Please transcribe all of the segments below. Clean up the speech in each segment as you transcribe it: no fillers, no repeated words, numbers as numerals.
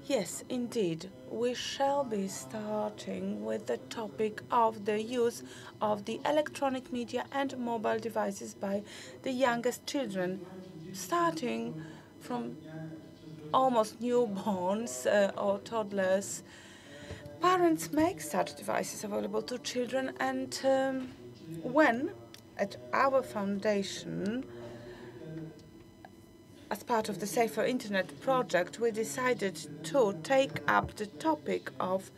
Yes, indeed. We shall be starting with the topic of the use of the electronic media and mobile devices by the youngest children, starting from almost newborns or toddlers. Parents make such devices available to children, and when at our foundation, as part of the Safer Internet project, we decided to take up the topic of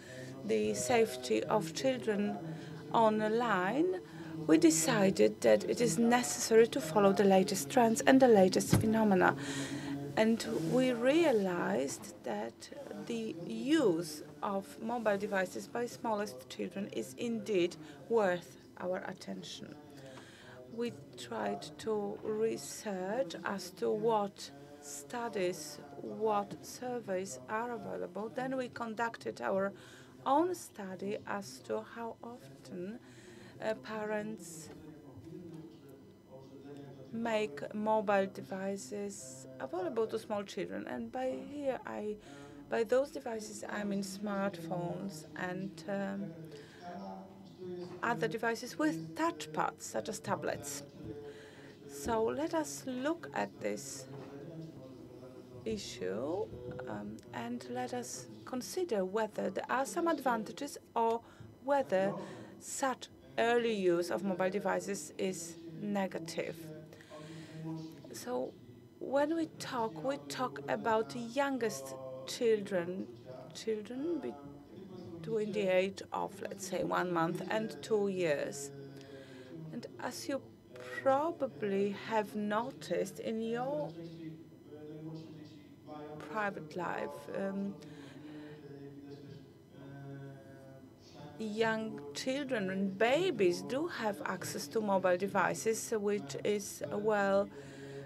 the safety of children online. We decided that it is necessary to follow the latest trends and the latest phenomena. And we realized that the use of mobile devices by smallest children is indeed worth our attention. We tried to research as to what studies, what surveys are available. Then we conducted our own study as to how often parents make mobile devices available to small children. And by those devices, I mean smartphones and other devices with touchpads, such as tablets. So let us look at this issue and let us consider whether there are some advantages or whether such early use of mobile devices is negative. So when we talk about the youngest children between the age of, let's say, 1 month and 2 years. And as you probably have noticed in your private life, young children and babies do have access to mobile devices, which is well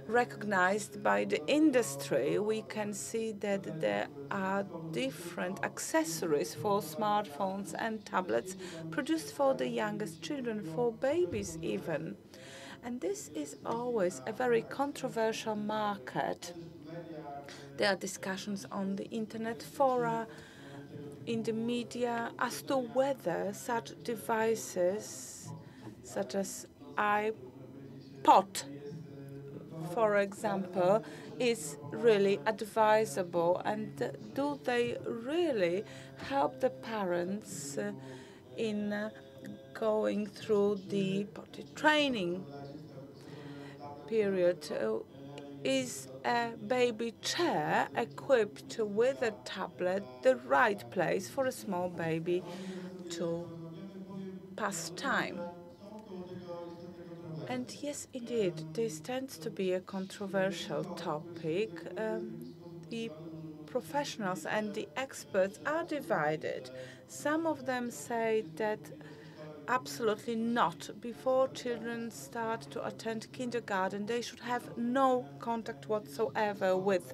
recognized by the industry. We can see that there are different accessories for smartphones and tablets produced for the youngest children, for babies even. And this is always a very controversial market. There are discussions on the internet fora, in the media, as to whether such devices, such as iPod, for example, is really advisable, and do they really help the parents in going through the potty training period? Is a baby chair equipped with a tablet the right place for a small baby to pass time? And yes, indeed, this tends to be a controversial topic. The professionals and the experts are divided. Some of them say that absolutely not. Before children start to attend kindergarten, they should have no contact whatsoever with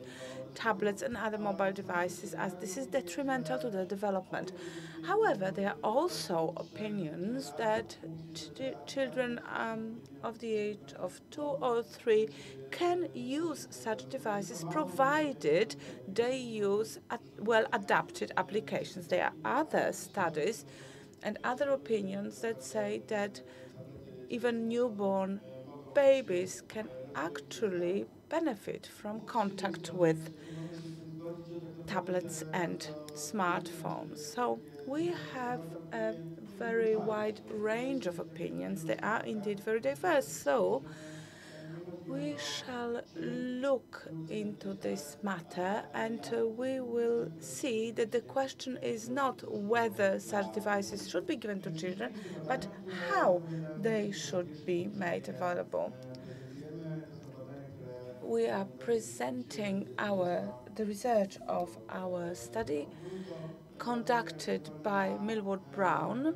tablets and other mobile devices, as this is detrimental to their development. However, there are also opinions that children of the age of 2 or 3 can use such devices provided they use well-adapted applications. There are other studies and other opinions that say that even newborn babies can actually benefit from contact with tablets and smartphones. So we have a very wide range of opinions. They are indeed very diverse. So we shall look into this matter, and we will see that the question is not whether such devices should be given to children, but how they should be made available. We are presenting the research of our study conducted by Millward Brown.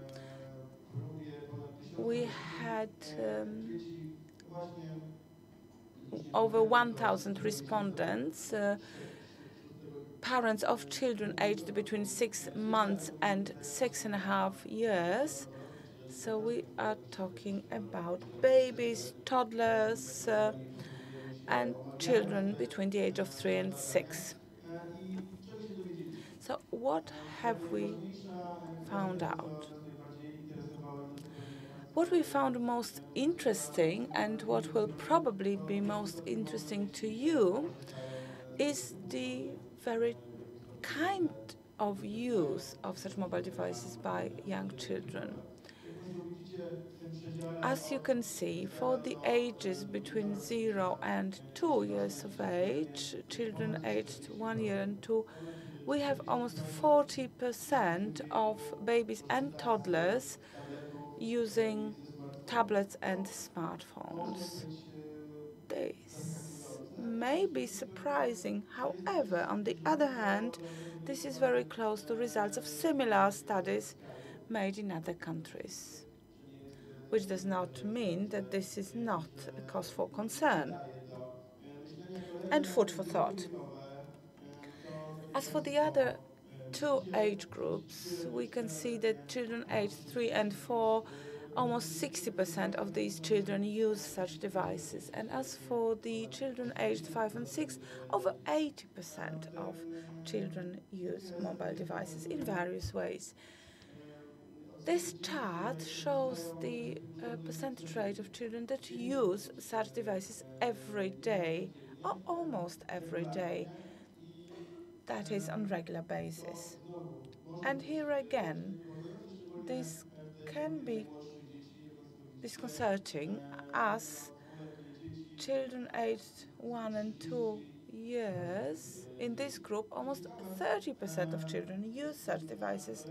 We had over 1,000 respondents, parents of children aged between 6 months and 6.5 years. So we are talking about babies, toddlers, and children between the age of 3 and 6. So what have we found out? What we found most interesting, and what will probably be most interesting to you, is the very kind of use of such mobile devices by young children. As you can see, for the ages between 0 and 2 years of age, children aged 1 year and 2, we have almost 40% of babies and toddlers using tablets and smartphones. This may be surprising. However, on the other hand, this is very close to results of similar studies made in other countries, which does not mean that this is not a cause for concern and food for thought. As for the other two age groups, we can see that children aged 3 and 4, almost 60% of these children use such devices. And as for the children aged 5 and 6, over 80% of children use mobile devices in various ways. This chart shows the percentage rate of children that use such devices every day, or almost every day, that is on regular basis. And here again, this can be disconcerting as children aged 1 and 2 years, in this group, almost 30% of children use such devices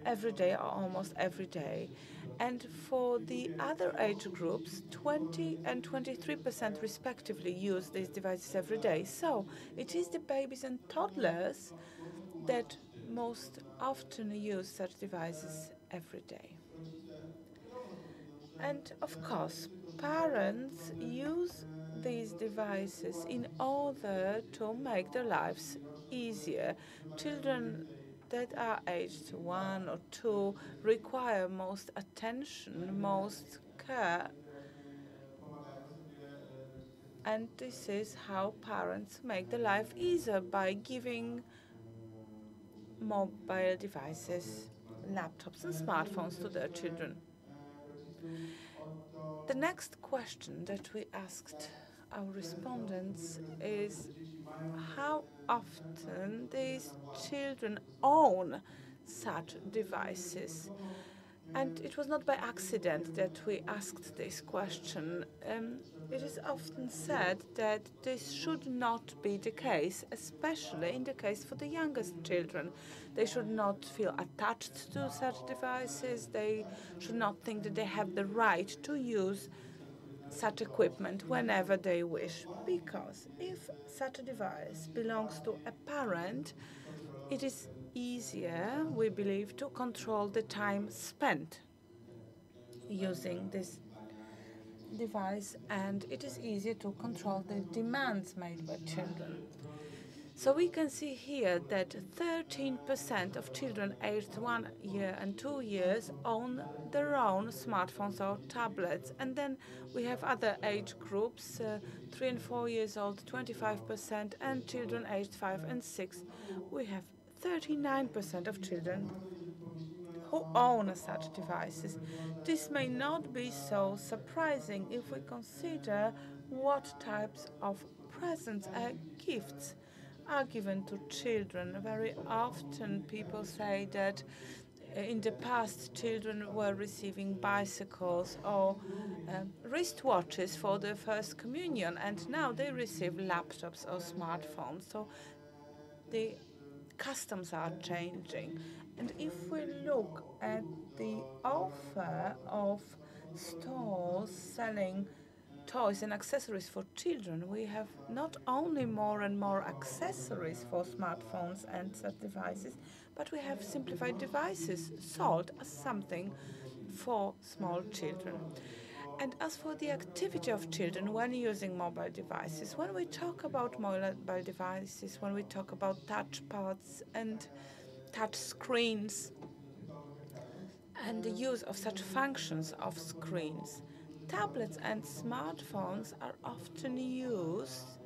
every day or almost every day. And for the other age groups, 20 and 23% respectively use these devices every day. So it is the babies and toddlers that most often use such devices every day. And of course, parents use these devices in order to make their lives easier. Children that are aged 1 or 2 require most attention, most care, and this is how parents make their life easier by giving mobile devices, laptops and smartphones to their children. The next question that we asked our respondents is how often these children own such devices. And it was not by accident that we asked this question. It is often said that this should not be the case, especially in the case for the youngest children. They should not feel attached to such devices. They should not think that they have the right to use such equipment whenever they wish. Because if such a device belongs to a parent, it is easier, we believe, to control the time spent using this device, and it is easier to control the demands made by children. So we can see here that 13% of children aged 1 year and 2 years own their own smartphones or tablets. And then we have other age groups, 3 and 4 years old, 25%, and children aged 5 and 6. We have 39% of children who own such devices. This may not be so surprising if we consider what types of presents and gifts are given to children. Very often people say that in the past children were receiving bicycles or wristwatches for their first communion, and now they receive laptops or smartphones. So the customs are changing. And if we look at the offer of stores selling toys and accessories for children, we have not only more and more accessories for smartphones and such devices, but we have simplified devices sold as something for small children. And as for the activity of children when using mobile devices, when we talk about mobile devices, when we talk about touchpads and touch screens, and the use of such functions of screens, tablets and smartphones are often used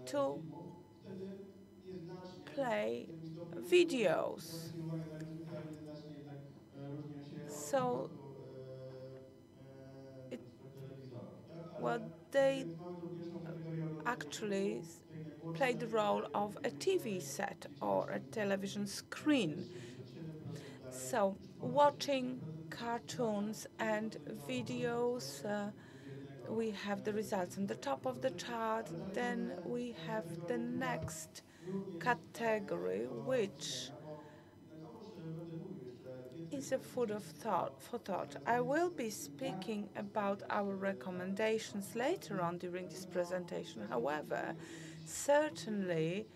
to play videos. So, it, well, they actually play the role of a TV set or a television screen. So, watching cartoons and videos, we have the results on the top of the chart. Then we have the next category, which is a food of thought for thought. I will be speaking about our recommendations later on during this presentation. However, certainly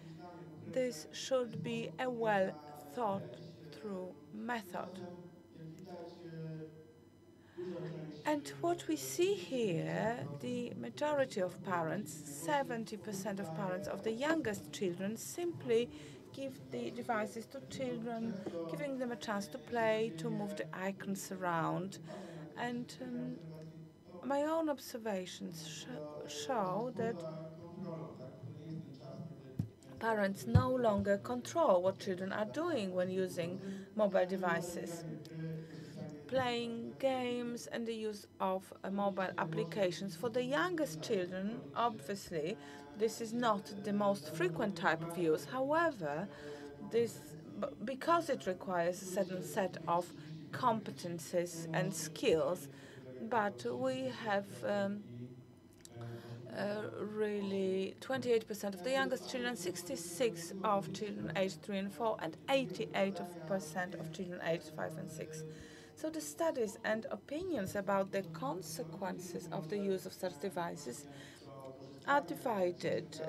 this should be a well thought through method. And what we see here, the majority of parents, 70% of parents of the youngest children, simply give the devices to children, giving them a chance to play, to move the icons around. And my own observations show that parents no longer control what children are doing when using mobile devices. Playing games and the use of mobile applications. For the youngest children, obviously, this is not the most frequent type of use. However, because it requires a certain set of competences and skills, but we have really 28% of the youngest children, 66% of children aged 3 and 4, and 88% of children aged 5 and 6. So the studies and opinions about the consequences of the use of such devices are divided.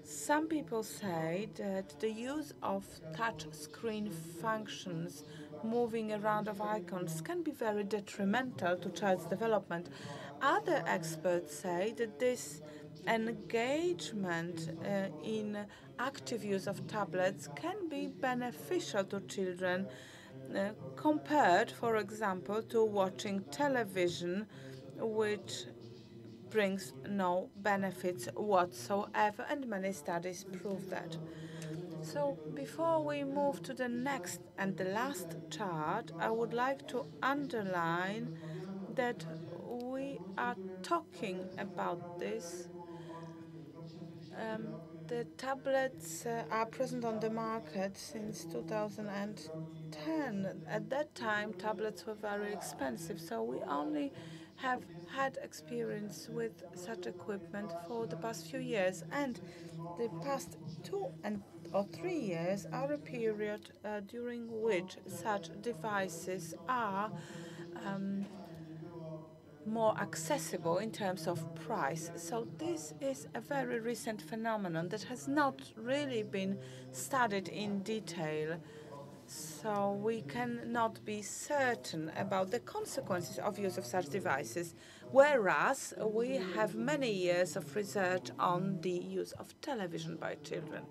Some people say that the use of touch screen functions, moving around of icons, can be very detrimental to child's development. Other experts say that this engagement in active use of tablets can be beneficial to children compared, for example, to watching television, which brings no benefits whatsoever, and many studies prove that. So before we move to the next and the last chart, I would like to underline that we are talking about this. The tablets are present on the market since 2010. At that time, tablets were very expensive, so we only have had experience with such equipment for the past few years, and the past 2 or 3 years are a period during which such devices are more accessible in terms of price. So this is a very recent phenomenon that has not really been studied in detail. So we cannot be certain about the consequences of use of such devices, whereas we have many years of research on the use of television by children.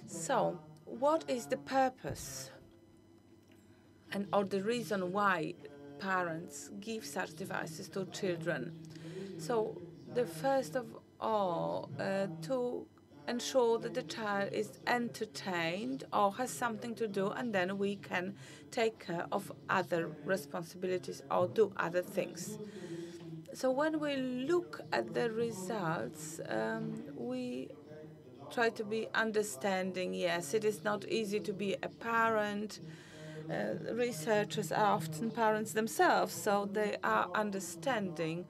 So what is the purpose or the reason why parents give such devices to children? So the first of all, to ensure that the child is entertained or has something to do, and then we can take care of other responsibilities or do other things. So when we look at the results, we try to be understanding. Yes, it is not easy to be a parent. Researchers are often parents themselves, so they are understanding.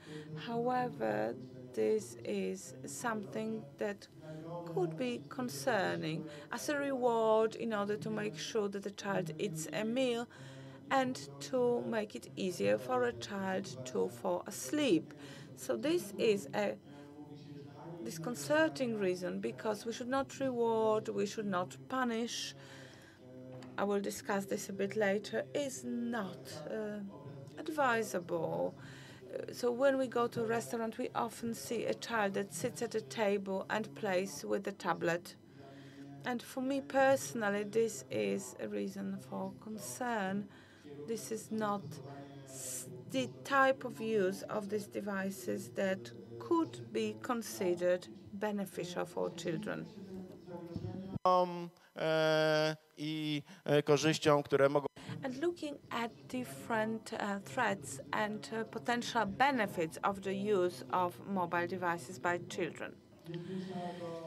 However, this is something that could be concerning as a reward in order to make sure that the child eats a meal and to make it easier for a child to fall asleep. So this is a disconcerting reason, because we should not reward, we should not punish. I will discuss this a bit later, is not advisable. So when we go to a restaurant, we often see a child that sits at a table and plays with a tablet. And for me personally, this is a reason for concern. This is not the type of use of these devices that could be considered beneficial for children. i korzyściom, które mogą. And looking at different threats and potential benefits of the use of mobile devices by children.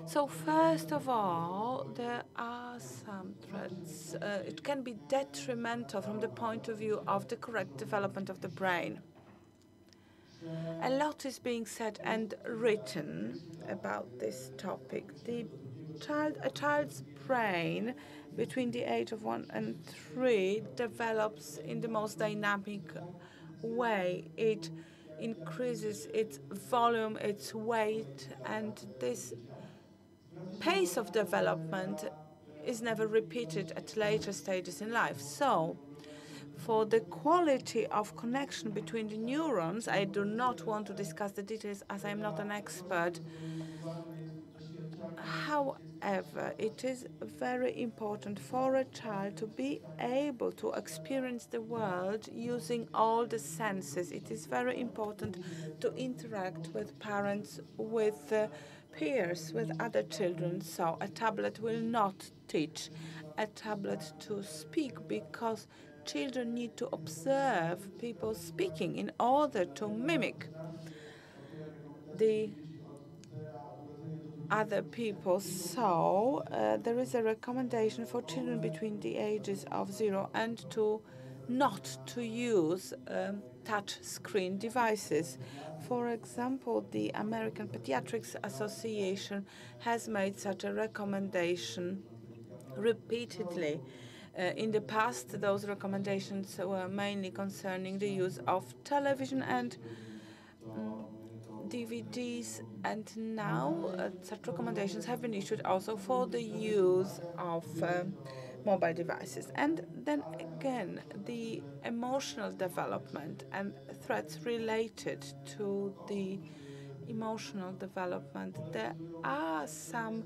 So first of all, there are some threats. It can be detrimental from the point of view of the correct development of the brain. A lot is being said and written about this topic. A child's brain between the age of 1 and 3 develops in the most dynamic way. It increases its volume, its weight, and this pace of development is never repeated at later stages in life. So, for the quality of connection between the neurons, I do not want to discuss the details as I'm not an expert. However, it is very important for a child to be able to experience the world using all the senses. It is very important to interact with parents, with peers, with other children. So a tablet will not teach a tablet to speak because children need to observe people speaking in order to mimic the other people. So there is a recommendation for children between the ages of 0 and 2 not to use touch screen devices. For example, the American Pediatrics Association has made such a recommendation repeatedly. In the past, those recommendations were mainly concerning the use of television and DVDs, and now such recommendations have been issued also for the use of mobile devices. And then again, the emotional development and threats related to the emotional development. There are some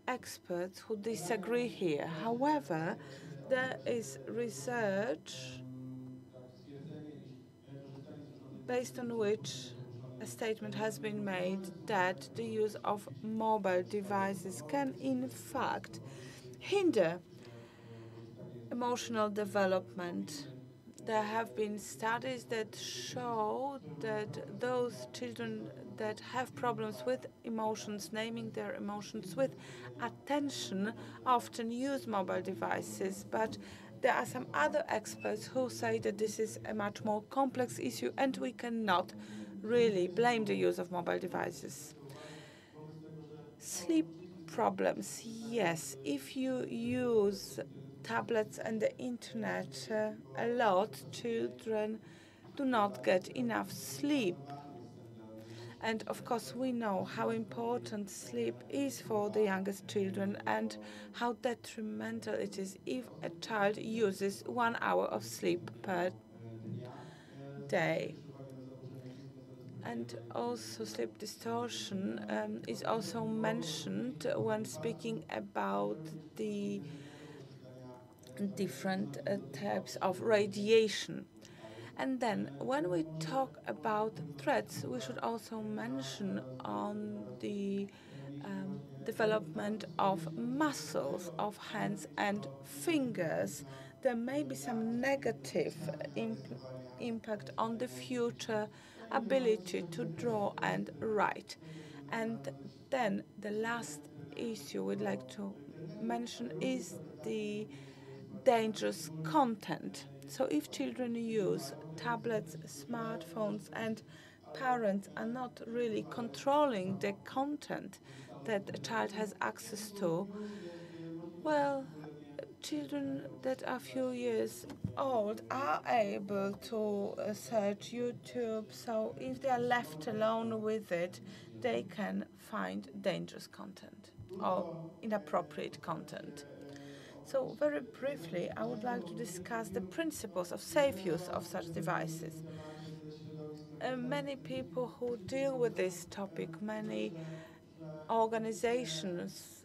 experts who disagree here. However, there is research based on which a statement has been made that the use of mobile devices can in fact hinder emotional development. There have been studies that show that those children that have problems with emotions, naming their emotions with attention, often use mobile devices. But there are some other experts who say that this is a much more complex issue and we cannot really blame the use of mobile devices. Sleep problems, yes. If you use tablets and the internet a lot, children do not get enough sleep. And of course, we know how important sleep is for the youngest children and how detrimental it is if a child uses 1 hour of sleep per day. And also sleep distortion is also mentioned when speaking about the different types of radiation. And then when we talk about threats, we should also mention on the development of muscles of hands and fingers. There may be some negative impact on the future ability to draw and write. And then the last issue we'd like to mention is the dangerous content. So if children use tablets, smartphones, and parents are not really controlling the content that a child has access to, well, children that are few years old are able to search YouTube, so if they are left alone with it, they can find dangerous content or inappropriate content. So very briefly, I would like to discuss the principles of safe use of such devices. Many people who deal with this topic, many organizations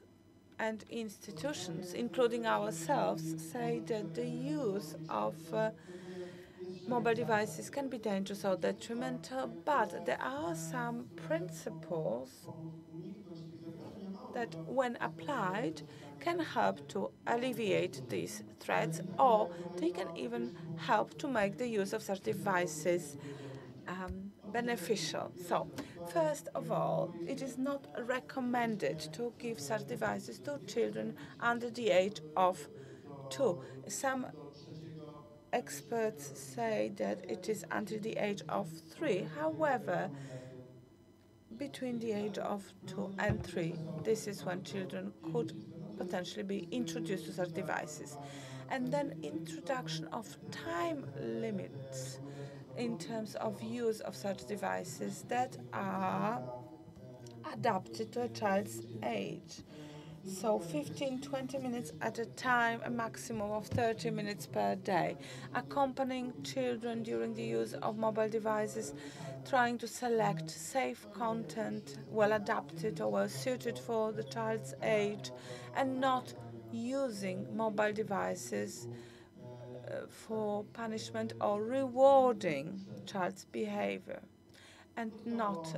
and institutions, including ourselves, say that the use of mobile devices can be dangerous or detrimental, but there are some principles that, when applied, can help to alleviate these threats, or they can even help to make the use of such devices beneficial. So, first of all, it is not recommended to give such devices to children under the age of 2. Some experts say that it is until the age of 3. However, between the age of 2 and 3, this is when children could potentially be introduced to such devices. And then introduction of time limits in terms of use of such devices that are adapted to a child's age. So 15-20 minutes at a time, a maximum of 30 minutes per day. Accompanying children during the use of mobile devices, trying to select safe content, well adapted or well suited for the child's age, and not using mobile devices for punishment or rewarding child's behavior, and not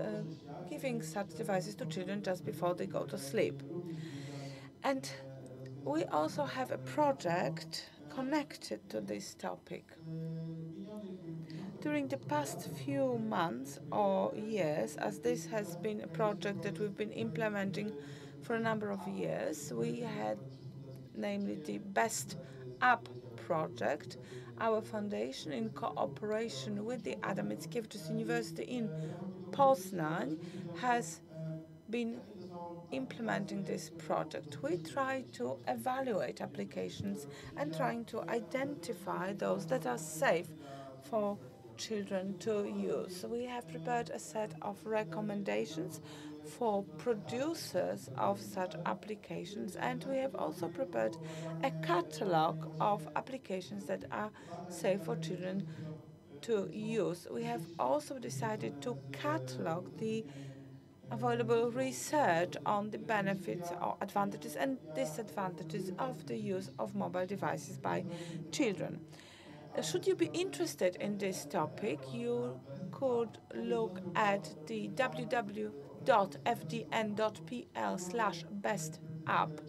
giving such devices to children just before they go to sleep. And we also have a project connected to this topic. During the past few months or years, as this has been a project that we've been implementing for a number of years, we had namely the Best App project. Our foundation, in cooperation with the Adam Mickiewicz University in Poznań, has been implementing this project. We try to evaluate applications and trying to identify those that are safe for children to use. We have prepared a set of recommendations for producers of such applications, and we have also prepared a catalog of applications that are safe for children to use. We have also decided to catalog the available research on the benefits or advantages and disadvantages of the use of mobile devices by children. Should you be interested in this topic, you could look at the www.fdn.pl/bestapp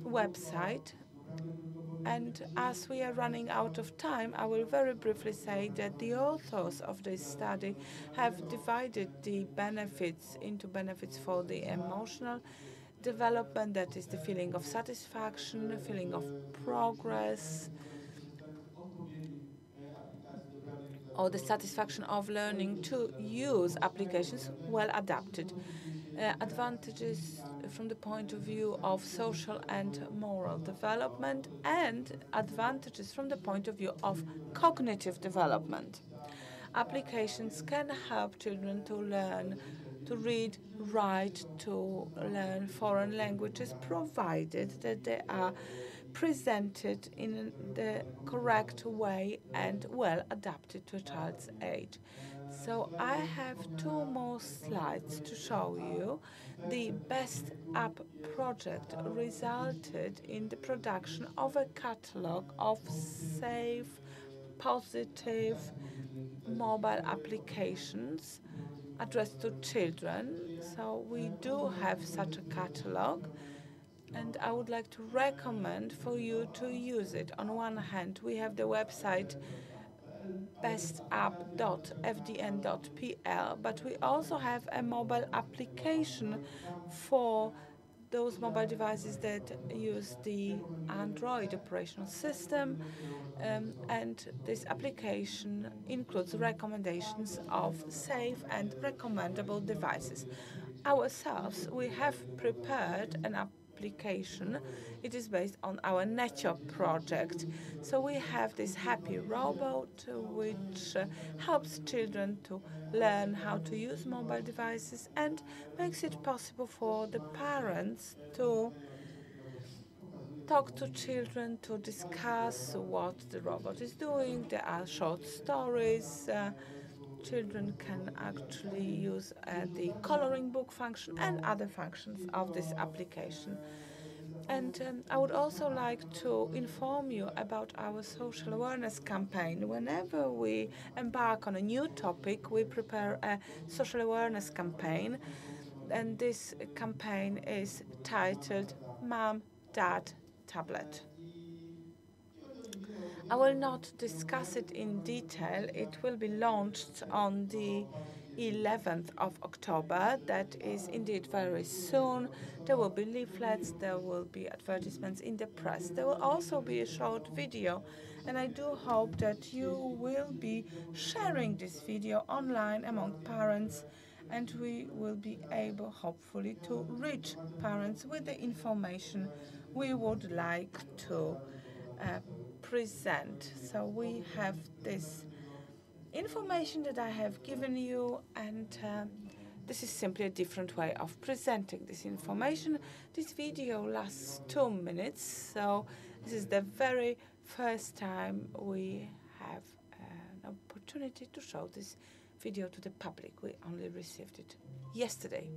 website. And as we are running out of time, I will very briefly say that the authors of this study have divided the benefits into benefits for the emotional development, that is the feeling of satisfaction, feeling of progress, or the satisfaction of learning to use applications well adapted. Advantages from the point of view of social and moral development, and advantages from the point of view of cognitive development. Applications can help children to learn to read, write, to learn foreign languages, provided that they are presented in the correct way and well adapted to a child's age. So I have 2 more slides to show you. The Best App project resulted in the production of a catalog of safe, positive mobile applications addressed to children. So we do have such a catalog, and I would like to recommend for you to use it. On one hand, we have the website bestapp.fdn.pl, but we also have a mobile application for those mobile devices that use the Android operational system, and this application includes recommendations of safe and recommendable devices. Ourselves, we have prepared an application. It is based on our Necio project. So we have this happy robot which helps children to learn how to use mobile devices and makes it possible for the parents to talk to children, to discuss what the robot is doing. There are short stories. Children can actually use the coloring book function and other functions of this application. And I would also like to inform you about our social awareness campaign. Whenever we embark on a new topic, we prepare a social awareness campaign, and this campaign is titled "Mom, that tablet. I will not discuss it in detail. It will be launched on the 11th of October. That is indeed very soon. There will be leaflets, there will be advertisements in the press. There will also be a short video, and I do hope that you will be sharing this video online among parents, and we will be able, hopefully, to reach parents with the information we would like to present. So we have this information that I have given you, and this is simply a different way of presenting this information. This video lasts 2 minutes, so this is the very first time we have an opportunity to show this video to the public. We only received it yesterday.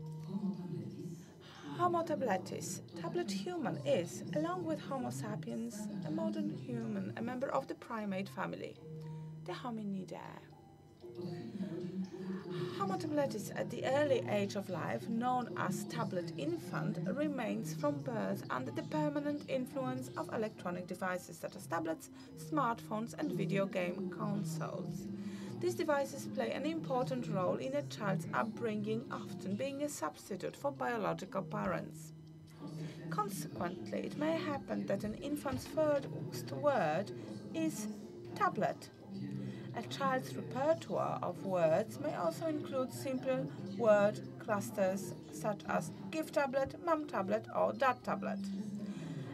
Homo tabletis, tablet human, is, along with Homo sapiens, a modern human, a member of the primate family, the Hominidae. Homo tabletis, at the early age of life, known as tablet infant, remains from birth under the permanent influence of electronic devices such as tablets, smartphones, and video game consoles. These devices play an important role in a child's upbringing, often being a substitute for biological parents. Consequently, it may happen that an infant's first word is tablet. A child's repertoire of words may also include simple word clusters such as give tablet, mum tablet, or dad tablet.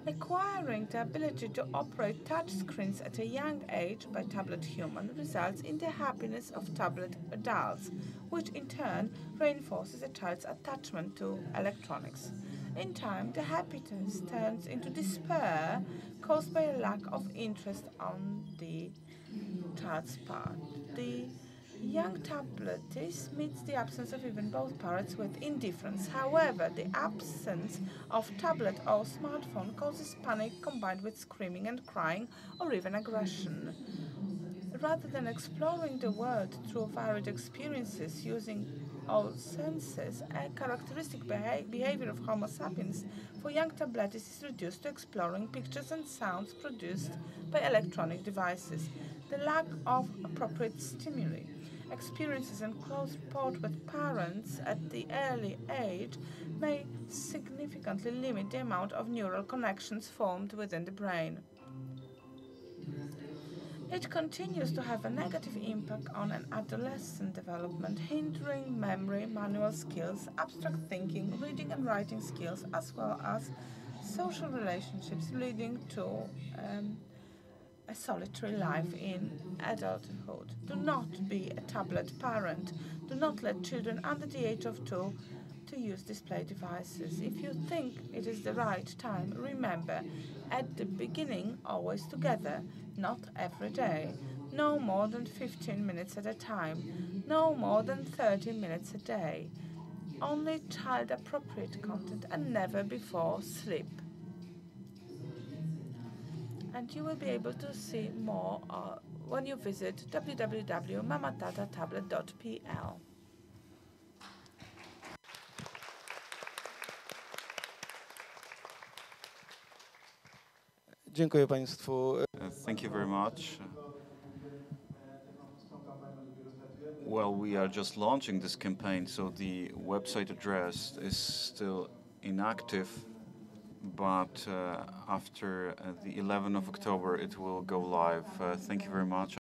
Acquiring the ability to operate touchscreens at a young age by tablet human results in the happiness of tablet adults, which in turn reinforces a child's attachment to electronics. In time, the happiness turns into despair caused by a lack of interest on the child's part. The young tabletist meets the absence of even both parents with indifference. However, the absence of tablet or smartphone causes panic combined with screaming and crying or even aggression. Rather than exploring the world through varied experiences using all senses, a characteristic behavior of Homo sapiens for young tabletists is reduced to exploring pictures and sounds produced by electronic devices. The lack of appropriate stimuli, experiences, and close rapport with parents at the early age may significantly limit the amount of neural connections formed within the brain. It continues to have a negative impact on an adolescent development, hindering memory, manual skills, abstract thinking, reading and writing skills, as well as social relationships, leading to a solitary life in adulthood. Do not be a tablet parent. Do not let children under the age of 2 to use display devices. If you think it is the right time, remember, at the beginning, always together, not every day, no more than 15 minutes at a time, no more than 30 minutes a day, only child-appropriate content and never before sleep. And you will be able to see more when you visit www.mamatatatablet.pl. Dziękuję Państwu. Thank you very much. Well, we are just launching this campaign, so the website address is still inactive, but after the 11th of October it will go live. Thank you very much.